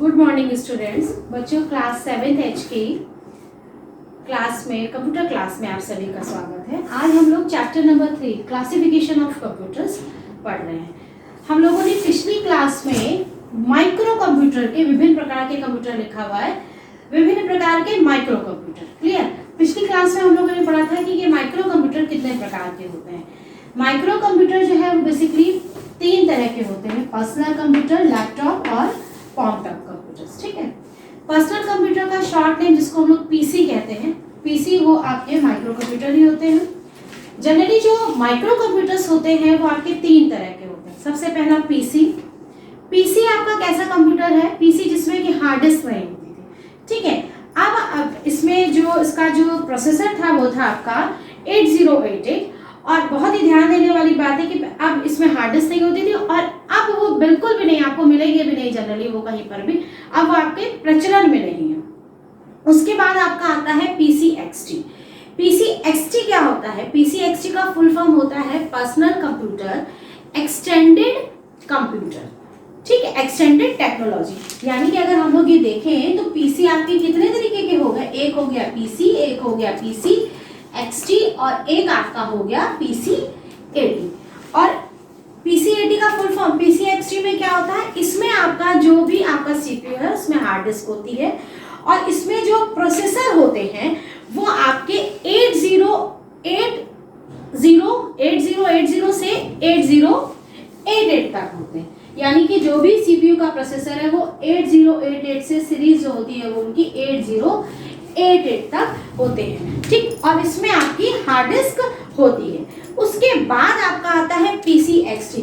Good morning students. बच्चों class 7th H की class में कंप्यूटर क्लास में आप सभी का स्वागत है। आज हम लोग chapter number 3 classification of computers पढ़ रहे हैं। हम लोगों ने पिछली क्लास में माइक्रो कंप्यूटर के विभिन्न प्रकार के कंप्यूटर लिखा हुआ है, विभिन्न प्रकार के माइक्रो कंप्यूटर। क्लियर? पिछली क्लास में हम लोगों ने पढ़ा था कि ये माइक्रो कंप्यूटर कितने प्रकार के होते हैं। माइक्रो कंप्यूटर जो है वो बेसिकली 3 तरह के होते हैं, पर्सनल कंप्यूटर, लैपटॉप और पॉपटॉप कंप्यूटर्स। ठीक है, पर्सनल कंप्यूटर का शॉर्ट नेम जिसको हम लोग पीसी कहते हैं, पीसी वो आपके माइक्रो कंप्यूटर ही होते हैं। जनरली जो माइक्रो कंप्यूटर्स होते हैं वो आपके 3 तरह के होते हैं। सबसे पहला पीसी। पीसी आपका कैसा कंप्यूटर है? पीसी जिसमें कि हार्ड डिस्क नहीं होती थी। ठीक है, अब इसमें जो इसका जो प्रोसेसर था वो था आपका 8088। और बहुत ही ध्यान देने वाली बात है कि अब इसमें हार्ड डिस्क नहीं होती थी और अब वो बिल्कुल भी नहीं, आपको मिलेगी भी नहीं जनरली वो कहीं पर भी, अब वो आपके प्रचलन में नहीं है। उसके बाद आपका आता है पीसी एक्सटी। पीसी एक्सटी क्या होता है? पीसी एक्सटी का फुल फॉर्म होता है पर्सनल कंप्यूटर एक्सटेंडेड कंप्यूटर। ठीक है, एक्सटेंडेड टेक्नोलॉजी। यानी कि अगर हम लोग ये देखें तो पीसी आपके कितने तरीके के हो गए? एक हो गया पीसी, एक हो गया पीसी एक्सटी और एक आपका हो गया पीसी 80। और पीसी 80 का फुल फॉर्म पीसी एक्सटी में क्या होता है? इसमें आपका जो भी आपका सीपीयू है उसमें हार्ड डिस्क होती है और इसमें जो प्रोसेसर होते हैं वो आपके 8080 से 8088 तक होते हैं। यानी कि जो भी सीपीयू का प्रोसेसर है वो 8088 से सीरीज जो होती है वो उनकी 8088 तक होते हैं। ठीक, और इसमें आपकी हार्ड डिस्क होती है। उसके बाद आपका आता है पीसी एक्सटी।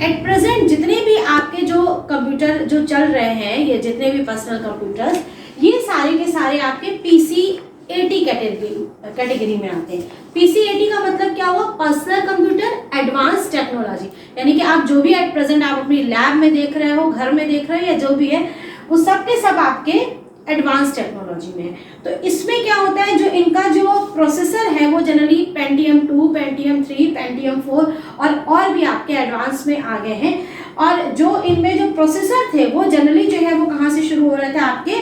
एट प्रेजेंट जितने भी आपके जो कंप्यूटर जो चल रहे हैं, ये जितने भी पर्सनल कंप्यूटर्स, ये सारे के सारे आपके पीसी 80 कैटेगरी में आते हैं। पीसी 80 का मतलब क्या हुआ? Personal computer advance technology. यानी कि आप जो भी एट प्रेजेंट आप अपनी लैब में देख रहे हो, घर में देख रहे हो या जो भी है, वो सब के सब आपके एडवांस टेक्नोलॉजी में है। तो इसमें क्या होता है, जो इनका जो प्रोसेसर है वो जनरली पेंटियम 2, पेंटियम 3, पेंटियम 4 और भी आपके एडवांस में आ गए हैं। और जो इनमें जो प्रोसेसर थे वो जनरली जो है वो कहाँ से शुरू हो रहे थे? आपके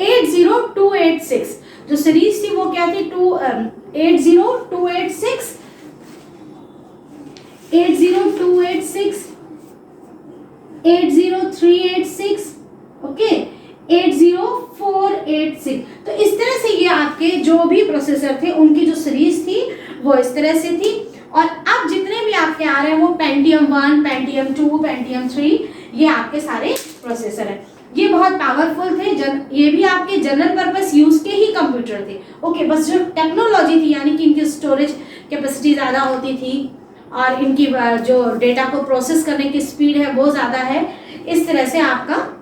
80286 जो सीरीज थी वो क्या थी? 80286, 80286, 80386, ओके, 80486। तो इस तरह से ये आपके जो भी प्रोसेसर थे उनकी जो सीरीज थी वो इस तरह से थी। और अब जितने भी आपके आ रहे हैं वो पेंटियम 1, पेंटियम 2, पेंटियम 3, ये आपके सारे प्रोसेसर हैं। ये बहुत पावरफुल थे। ये भी आपके जनरल पर्पस यूज के ही कंप्यूटर थे। ओके, बस जो टेक्नोलॉजी थी यानी कि इनकी स्टोरेज कैपेसिटी ज़्यादा होती थी और इनकी जो डेटा को प्रोसेस करने की स्पीड है वो ज़्यादा है। इस तरह से आपका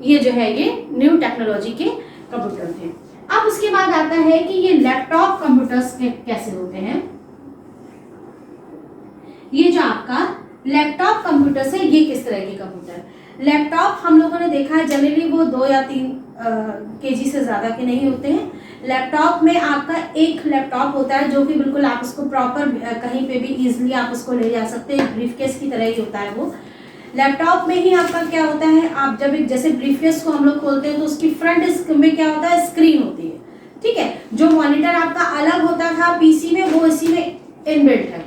ये जो है ये न्यू टेक्नोलॉजी के कंप्यूटर थे। अब उसके बाद आता है कि ये लैपटॉप कंप्यूटर्स कैसे होते हैं। ये जो आपका लैपटॉप कंप्यूटर्स है ये किस तरह के कंप्यूटर? लैपटॉप हम लोगों ने देखा है जनरली वो 2 या 3 केजी से ज़्यादा के नहीं होते हैं। लैपटॉप में आपका एक लैपटॉप होता है जो कि बिल्कुल आप उसको प्रॉपर कहीं पे भी इजीली आप उसको ले जा सकते हैं। ब्रीफकेस की तरह ही होता है वो। लैपटॉप में ही आपका क्या होता है, आप जब एक जैसे ब्रीफकेस को हम लोग खोलते हैं तो उसकी फ्रंट में क्या होता है? स्क्रीन होती है। ठीक है, जो मॉनिटर आपका अलग होता था पीसी में वो इसी में इनबिल्ट है।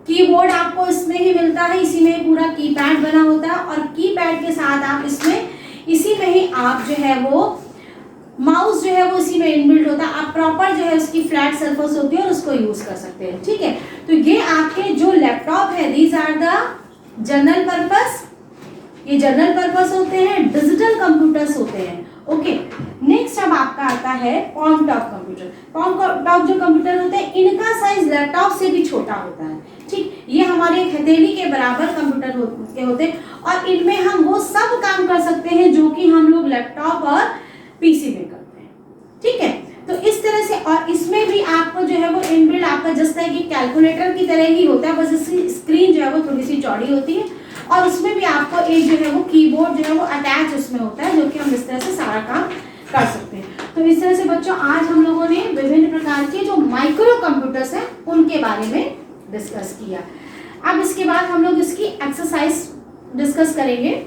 कीबोर्ड आपको इसमें ही मिलता है, इसी में पूरा कीपैड बना होता है और कीपैड के साथ आप इसमें इसी में ही आप जो है वो माउस जो है वो इसी में इनबिल्ट होता है। आप प्रॉपर जो है उसकी फ्लैट सरफेस होती है और उसको यूज कर सकते हैं। ठीक है, तो ये आपके जो लैपटॉप है these are the general purpose, ये जनरल पर्पस होते हैं, डिजिटल कंप्यूटर्स होते हैं। ओके, नेक्स्ट अब आपका आता है पॉपटॉप कंप्यूटर। पॉपटॉप जो कंप्यूटर होते हैं इनका साइज लैपटॉप से भी छोटा होता है। ठीक, ये हमारे एक हथेली के बराबर कंप्यूटर होते हैं और इनमें हम वो सब काम कर सकते हैं जो कि हम लोग लैपटॉप और पीसी में करते हैं। ठीक है, तो इस तरह से, और इसमें भी आपको जो है वो इनबिल्ट आपका जस्ट लाइक एक कैलकुलेटर की तरह ही होता है, बस इसकी स्क्रीन जो है वो थोड़ी सी चौड़ी होती है और उसमें भी आपको एक जो है वो कीबोर्ड जो है वो अटैच उसमें होता है जो कि हम इस तरह से सारा काम कर सकते हैं। तो इस तरह से बच्चों आज हम लोगों ने विभिन्न प्रकार के जो माइक्रो कंप्यूटर्स हैं उनके बारे में डिस्कस किया। अब इसके बाद हम लोग इसकी एक्सरसाइज डिस्कस करेंगे।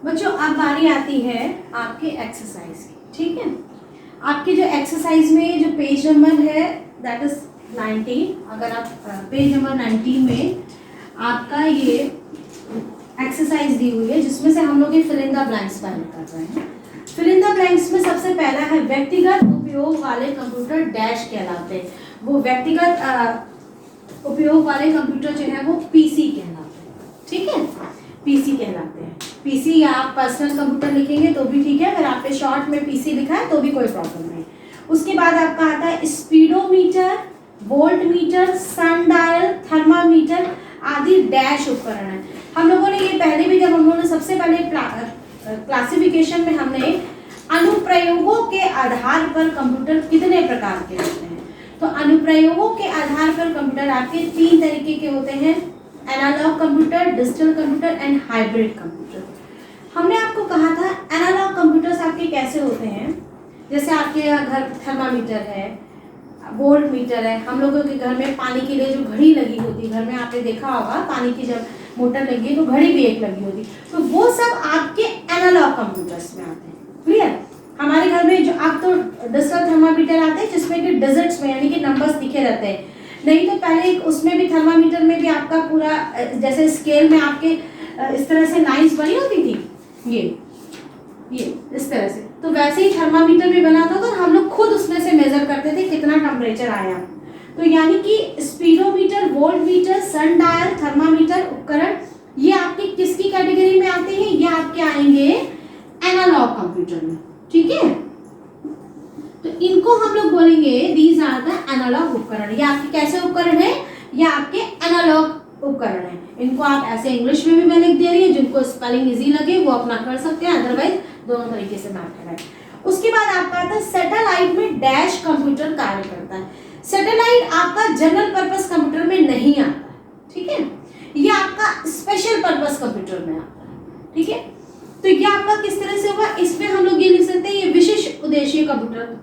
बच्चों अब बारी आती है आपके एक्सरसाइज की, ठीक है। आपके जो एक्सरसाइज में जो पेज नंबर है दैट इज 19, अगर आप पेज नंबर 19 में आपका ये एक्सरसाइज दी हुई है जिसमें से हम लोग ये fill in the blanks file कर रहे हैं। फिल इन द ब्लैंक्स में सबसे पहला है व्यक्तिगत उपयोग वाले कंप्यूटर डैश कहलाते हैं। वो व्यक्तिगत उपयोग वाले कंप्यूटर जो है वो पीसी कहलाते हैं, ठीक है, पीसी कहलाते हैं। पीसी या आप पर्सनल कंप्यूटर लिखेंगे तो भी ठीक है, अगर आपने शॉर्ट में पीसी लिखा है तो भी कोई प्रॉब्लम नहीं। उसके बाद आपका आता है स्पीडोमीटर, वोल्ट मीटर, सन डायल, थर्मामीटर आदि डैश उपकरण है। हम लोगों ने ये पहले भी, जब हम लोगों ने सबसे पहले क्लासिफिकेशन में हमने अनुप्रयोगों के आधार पर कंप्यूटर कितने प्रकार के होते हैं, तो अनुप्रयोगों के आधार पर कंप्यूटर आपके 3 तरीके के होते हैं, analogue computer, digital computer and hybrid computer. हमने आपको कहा था एनालॉग कंप्यूटर्स आपके कैसे होते हैं, जैसे आपके घर थर्मामीटर है, वोल्ट मीटर है। हम लोगों के घर में पानी के लिए जो घड़ी लगी होती है, घर में आपने देखा होगा पानी की जब मोटर लगी है तो घड़ी भी एक लगी होती, तो वो सब आपके एनालॉग कंप्यूटर्स में आते हैं। क्लियर? हमारे घर में जो आप तो डिजिटल थर्मामीटर आते हैं जिसमें कि डिजिट्स में यानी कि नंबर्स दिखे रहते हैं, नहीं तो पहले उसमें भी थर्मामीटर में भी आपका पूरा जैसे स्केल में आपके इस तरह से लाइंस बनी होती थी, ये इस तरह से, तो वैसे ही थर्मामीटर भी बना था, तो हम लोग खुद उसमें से मेजर करते थे कितना टेम्परेचर आया। तो यानी कि स्पीडोमीटर, वोल्ट मीटर, सन डायल, थर्मामीटर उपकरण ये आपके किसकी कैटेगरी में आते हैं, ये आपके आएंगे एनालॉग कंप्यूटर में, ठीक है। तो इनको हम लोग बोलेंगे दीज आर द एनालॉग उपकरण। ये आपके कैसे उपकरण है, ये आपके एनालॉग उपकरण है। इनको आप ऐसे इंग्लिश में भी मैं लिख दे रही हूँ, जिनको स्पेलिंग इजी लगे वो अपना कर सकते हैं, अदरवाइज दोनों तरीके से मैटर है। उसके बाद आपका आता है सैटेलाइट में डैश कंप्यूटर कार्य करता है। सैटेलाइट आपका जनरल पर्पस कंप्यूटर में नहीं आता, ठीक है, ये आपका स्पेशल पर्पस कंप्यूटर में आता है, ठीक है। तो ये आपका किस तरह से होगा, इसमें हम लोग ये लिख सकते हैं ये विशिष्ट उद्देश्य कंप्यूटर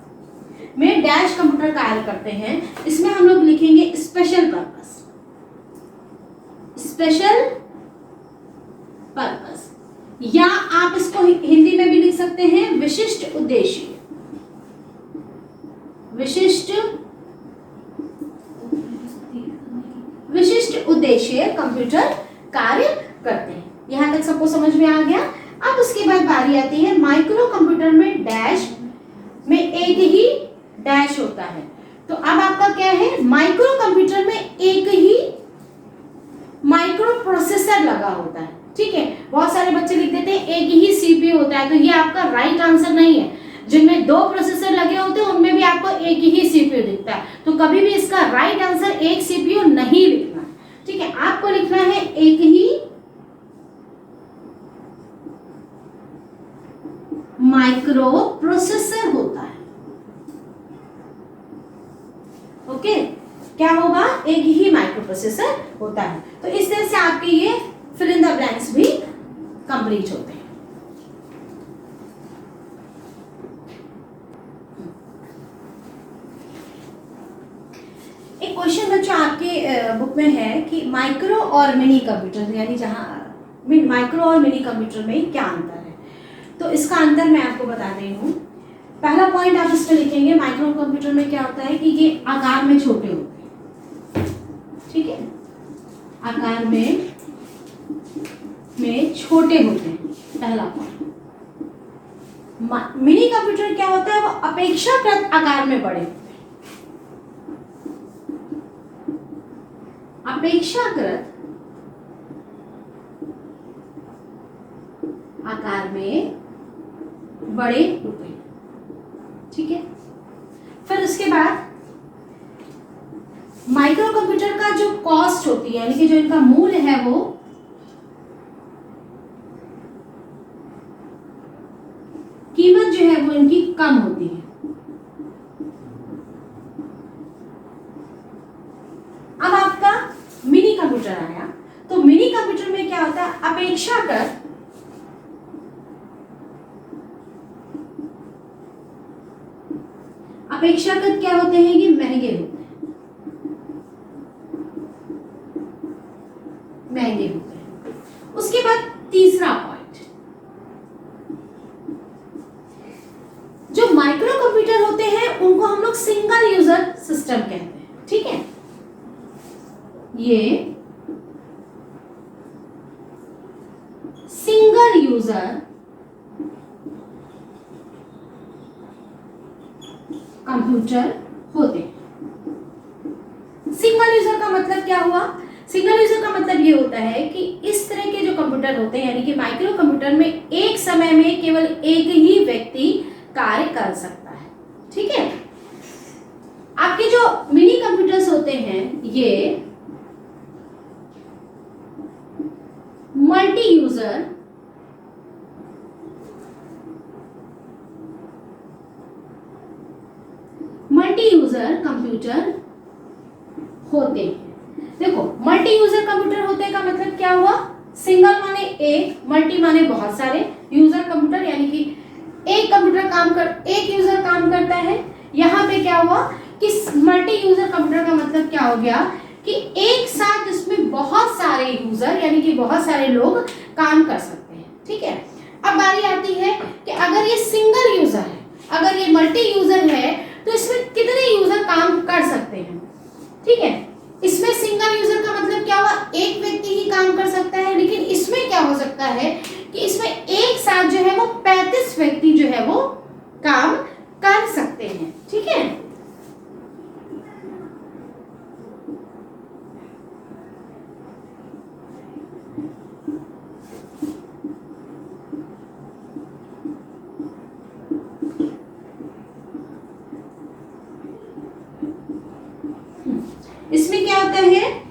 में डैश कंप्यूटर कार्य करते हैं। इसमें हम लोग लिखेंगे स्पेशल पर्पस, स्पेशल पर्पस, या आप इसको हिंदी में भी लिख सकते हैं विशिष्ट उद्देश्य, विशिष्ट उद्देश्य कंप्यूटर कार्य करते हैं। यहां तक सबको समझ में आ गया। अब उसके बाद बारी आती है माइक्रो कंप्यूटर में डैश में एक ही डैश होता है। तो अब आपका क्या है, माइक्रो कंप्यूटर में एक ही माइक्रो प्रोसेसर लगा होता है, ठीक है। बहुत सारे बच्चे लिख देते हैं एक ही सीपीयू होता है, तो ये आपका राइट आंसर नहीं है। जिनमें 2 प्रोसेसर लगे होते हैं उनमें भी आपको एक ही सीपीयू दिखता है, तो कभी भी इसका राइट आंसर एक सीपीयू नहीं लिखना है, ठीक है। आपको लिखना है एक ही माइक्रो प्रोसेसर होता है, ओके। क्या होगा, एक ही माइक्रो प्रोसेसर होता है। तो इस तरह से आपके ये फिल इन द ब्लैंक्स भी कंप्लीट होते हैं। एक क्वेश्चन बच्चों आपके बुक में है कि माइक्रो और मिनी कंप्यूटर, यानी जहां माइक्रो और मिनी कंप्यूटर में क्या अंतर है, तो इसका अंतर मैं आपको बता रही हूँ। पहला पॉइंट आप इस पे लिखेंगे, माइक्रो कंप्यूटर में क्या होता है कि ये आकार में छोटे होते हैं, ठीक है, आकार में छोटे होते हैं, पहला पॉइंट। मिनी कंप्यूटर क्या होता है, वो अपेक्षाकृत आकार में बड़े होते हैं, अपेक्षाकृत आकार में बड़े होते हैं, ठीक है। फिर उसके बाद माइक्रो कंप्यूटर का जो कॉस्ट होती है, यानी कि जो इनका मूल्य है, वो कीमत जो है वो इनकी कम होती है। अब आपका मिनी कंप्यूटर आया, तो मिनी कंप्यूटर में क्या होता है, अपेक्षाकृत क्या होते हैं, ये महंगे होते हैं, महंगे होते हैं। उसके बाद तीसरा पॉइंट, सिस्टम कहते हैं, ठीक है। ये सिंगल यूजर कंप्यूटर होते हैं। सिंगल यूजर का मतलब क्या हुआ? सिंगल यूजर का मतलब ये होता है कि इस तरह के जो कंप्यूटर होते हैं, यानी कि माइक्रो कंप्यूटर में एक समय में केवल एक ही व्यक्ति कार्य कर सकता है, ठीक है। आपके जो मिनी कंप्यूटर्स होते हैं ये मल्टी यूजर कंप्यूटर होते हैं। देखो, मल्टी यूजर कंप्यूटर होते का मतलब क्या हुआ? सिंगल माने एक, मल्टी माने बहुत सारे, यूजर कंप्यूटर यानी कि एक यूजर काम करता है। यहाँ पे क्या हुआ कि मल्टी यूजर कंप्यूटर का मतलब क्या हो गया कि एक साथ इसमें बहुत सारे यूजर यानी कि बहुत सारे लोग काम कर सकते हैं, ठीक है। अब बारी आती है कि अगर ये सिंगल यूजर है, अगर ये मल्टी यूजर है, तो इसमें कितने यूजर काम कर सकते हैं, ठीक है। इसमें सिंगल यूजर का मतलब क्या हुआ? एक व्यक्ति ही काम कर सकता है, लेकिन इसमें क्या हो सकता है कि इसमें एक साथ जो है वो 35 व्यक्ति जो है वो काम कर सकते हैं, ठीक है। इसमें क्या होता है?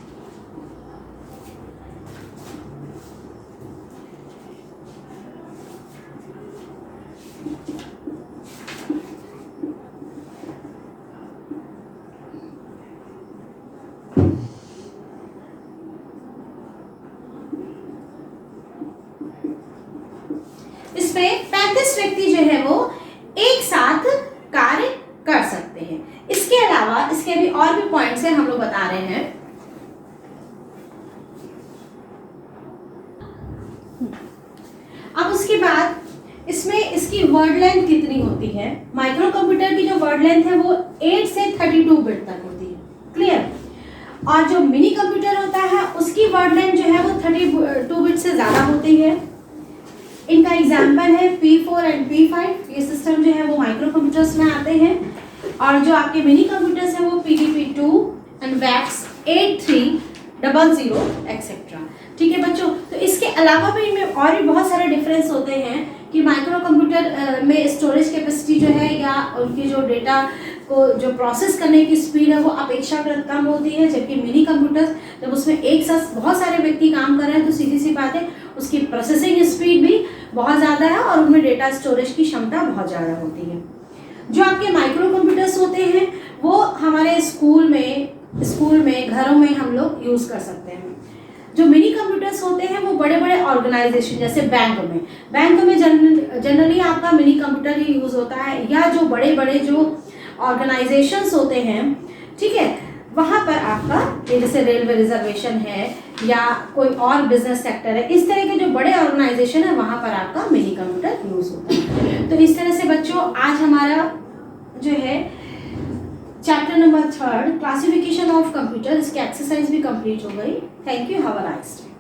इसमें 35 व्यक्ति जो है वो एक साथ कार्य कर सकते हैं। इसके अलावा इसके भी और भी पॉइंट्स हैं, हम लोग बता रहे हैं। अब उसके बाद इसमें इसकी वर्ड लेंथ कितनी होती है? माइक्रो कंप्यूटर की जो वर्ड लेंथ है वो 8 से 32 बिट तक होती है, क्लियर। और जो मिनी कंप्यूटर होता है उसकी वर्ड लेंथ जो है वो 32 बिट से ज्यादा होती है। इनका एग्जाम्पल है P4 एंड P5। ये सिस्टम जो है वो माइक्रो कंप्यूटर्स में आते हैं। और जो आपके मिनी कंप्यूटर्स हैं वो PDP-2 एंड VAX 8300 एक्सेट्रा, ठीक है बच्चों। तो इसके अलावा भी इनमें और भी बहुत सारे डिफरेंस होते हैं कि माइक्रो कंप्यूटर में स्टोरेज कैपेसिटी जो है या उनकी जो डेटा को जो प्रोसेस करने की स्पीड है वो अपेक्षाकृत कम होती है, जबकि मिनी कंप्यूटर्स जब उसमें एक साथ बहुत सारे व्यक्ति काम कर रहे हैं तो सीधी सी बात है उसकी प्रोसेसिंग स्पीड भी बहुत ज़्यादा है और उनमें डेटा स्टोरेज की क्षमता बहुत ज़्यादा होती है। जो आपके माइक्रो कंप्यूटर्स होते हैं वो हमारे स्कूल में घरों में हम लोग यूज़ कर सकते हैं। जो मिनी कंप्यूटर्स होते हैं वो बड़े बड़े ऑर्गेनाइजेशन जैसे बैंक में जनरली आपका मिनी कंप्यूटर ही यूज़ होता है, या जो बड़े बड़े जो ऑर्गेनाइजेशंस होते हैं, ठीक है, वहाँ पर आपका जैसे रेलवे रिजर्वेशन है या कोई और बिजनेस सेक्टर है, इस तरह के जो बड़े ऑर्गेनाइजेशन है वहाँ पर आपका मिनी कंप्यूटर यूज़ होता है। तो इस तरह से बच्चों आज हमारा जो है chapter number 3 classification of computer, इसकी एक्सरसाइज भी कंप्लीट हो गई। Thank you, have a nice day.